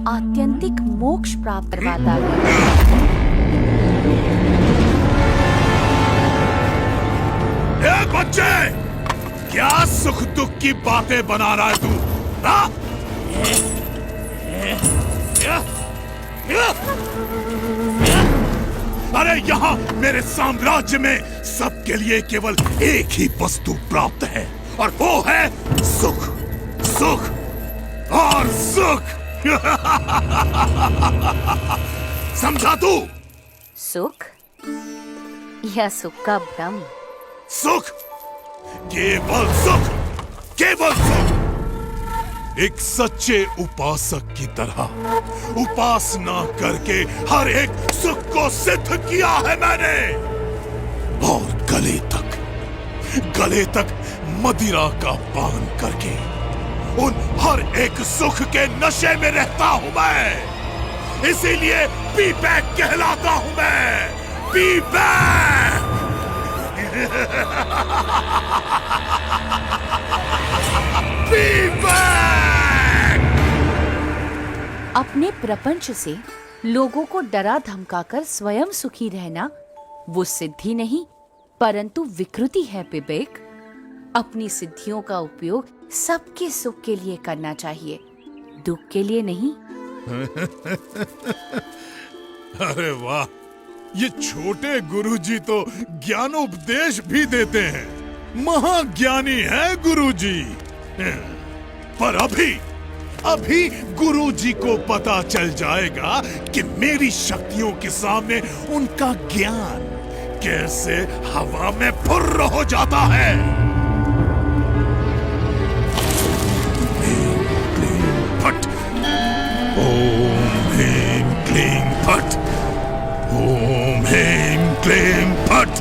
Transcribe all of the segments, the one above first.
आत्यंतिक मोक्ष प्राप्त करवाता है। ए बच्चे, क्या सुख दुख की बातें बना रहा है तू? हाँ? अरे यहाँ मेरे साम्राज्य में सबके लिए केवल एक ही वस्तु प्राप्त है, और वो है सुख, सुख और सुख। समझा तू? सुख या सुख का भ्रम? सुख, केवल सुख, केवल सुख। एक सच्चे उपासक की तरह उपासना करके हर एक सुख को सिद्ध किया है मैंने, और गले तक मदिरा का पान करके उन हर एक सुख के नशे में रहता हूं मैं। इसीलिए पी-बैक कहलाता हूं मैं, पी-बैक। अपने प्रपंच से लोगों को डरा धमकाकर स्वयं सुखी रहना वो सिद्धि नहीं परंतु विकृति है विवेक। अपनी सिद्धियों का उपयोग सबके सुख के लिए करना चाहिए, दुख के लिए नहीं। अरे वाह, ये छोटे गुरुजी तो ज्ञानोपदेश भी देते हैं। महाज्ञानी है गुरुजी। पर अभी गुरुजी को पता चल जाएगा कि मेरी शक्तियों के सामने उनका ज्ञान कैसे हवा में फुर्र हो जाता है। फट, ओम ह्रीं क्लीं फट, ओम ह्रीं क्लीं फट।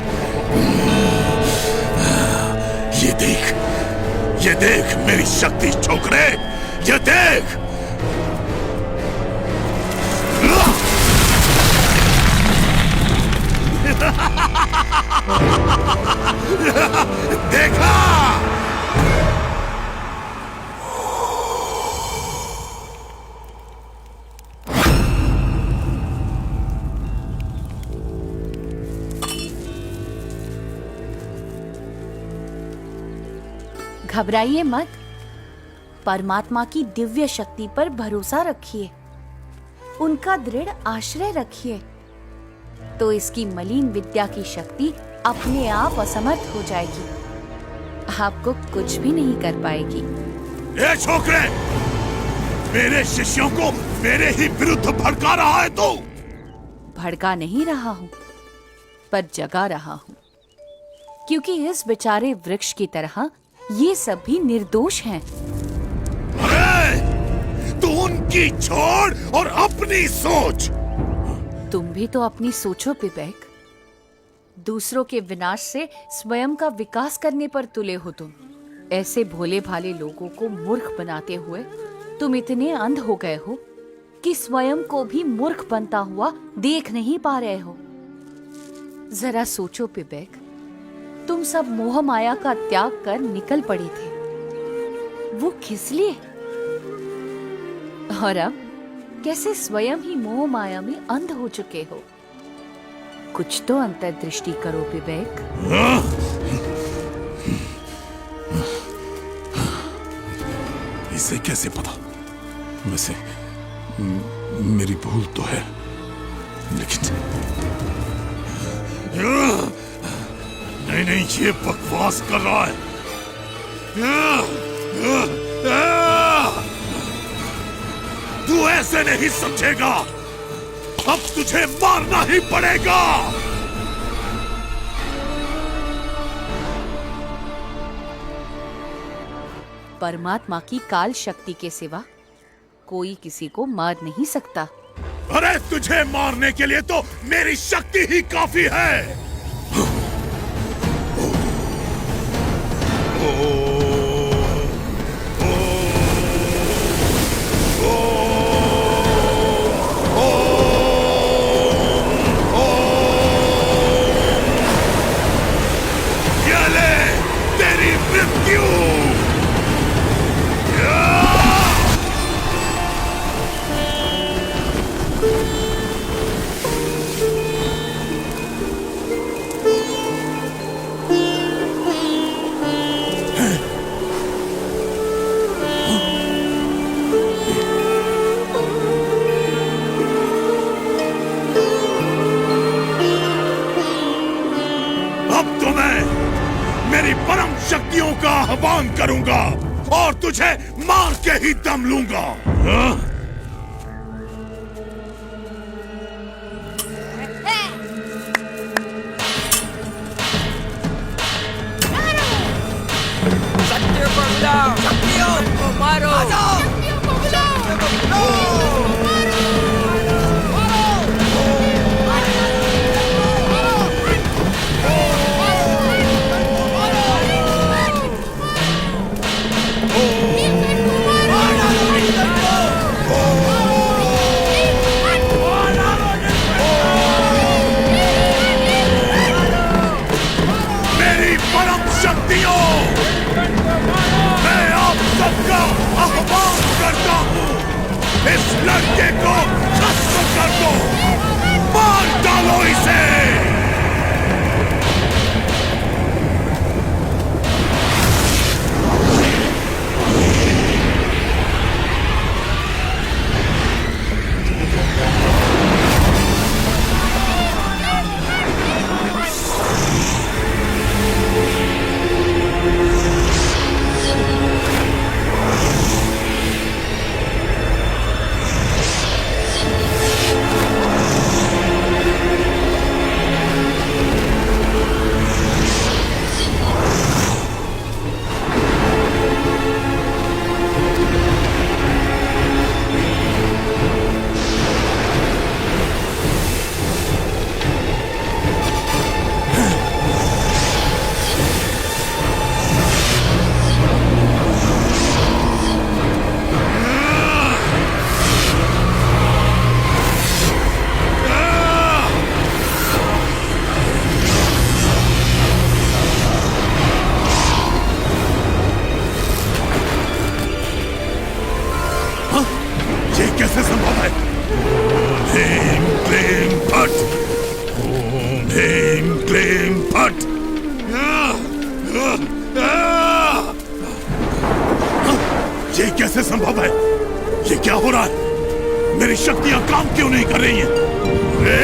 ये देख मेरी शक्ति छोकरे, ये देख। देखा? घबराइए मत, परमात्मा की दिव्य शक्ति पर भरोसा रखिए, उनका दृढ़ आश्रय रखिए, तो इसकी मलिन विद्या की शक्ति अपने आप असमर्थ हो जाएगी, आपको कुछ भी नहीं कर पाएगी। ए छोकरे, मेरे शिष्यों को मेरे ही विरुद्ध भड़का रहा है तू? भड़का नहीं रहा हूं, पर जगा रहा हूं, क्योंकि इस बेचारे वृक्ष की तरह ये सब भी निर्दोष हैं। अरे, तू उनकी छोड़ और अपनी सोच। तुम भी तो अपनी सोचो विवेक। दूसरों के विनाश से स्वयं का विकास करने पर तुले हो तुम। ऐसे भोले भाले लोगों को मूर्ख बनाते हुए तुम इतने अंध हो गए हो कि स्वयं को भी मूर्ख बनता हुआ देख नहीं पा रहे हो। जरा सोचो विवेक, तुम सब मोह माया का त्याग कर निकल पड़े थे, वो किस लिए? और अब कैसे स्वयं ही मोह माया में अंध हो चुके हो? कुछ तो अंतर्दृष्टि करो विवेक। इसे कैसे पता? वैसे मेरी भूल तो है, लेकिन नहीं, ये बकवास कर रहा है। तू ऐसे नहीं समझेगा, अब तुझे मारना ही पड़ेगा। परमात्मा की काल शक्ति के सिवा कोई किसी को मार नहीं सकता। अरे तुझे मारने के लिए तो मेरी शक्ति ही काफी है। आह्वान करूंगा और तुझे मार के ही दम लूंगा। हाँ? शक्तियों को बुलाओ, शक्तियों को मारो, मेरी परम शक्तियों, मैं आप सबका आह्वान करता हूँ, इस लड़के को खत्म कर दो, मार डालो इसे। ये कैसे संभव है? ओम ह्रीं क्लीं फट, ओम ह्रीं क्लीं फट। ये कैसे संभव है? ये क्या हो रहा है? मेरी शक्तियां काम क्यों नहीं कर रही हैं? अरे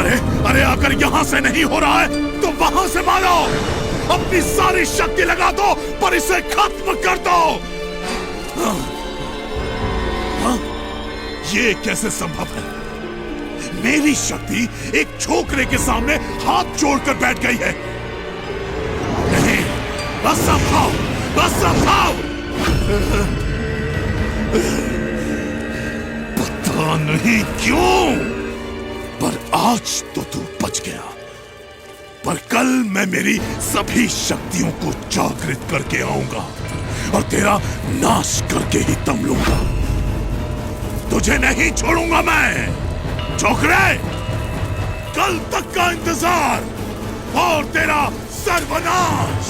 अरे अरे अगर यहां से नहीं हो रहा है तो वहां से मारो, अपनी सारी शक्ति लगा दो पर इसे खत्म कर दो। ये कैसे संभव है? मेरी शक्ति एक छोकरे के सामने हाथ जोड़कर बैठ गई है। नहीं, बस संभाव, बस संभाव। पता नहीं क्यों, पर आज तो तू बच गया, पर कल मैं मेरी सभी शक्तियों को जागृत करके आऊंगा और तेरा नाश करके ही दम लूंगा। तुझे नहीं छोड़ूंगा मैं, छोकरे। कल तक का इंतजार और तेरा सर्वनाश।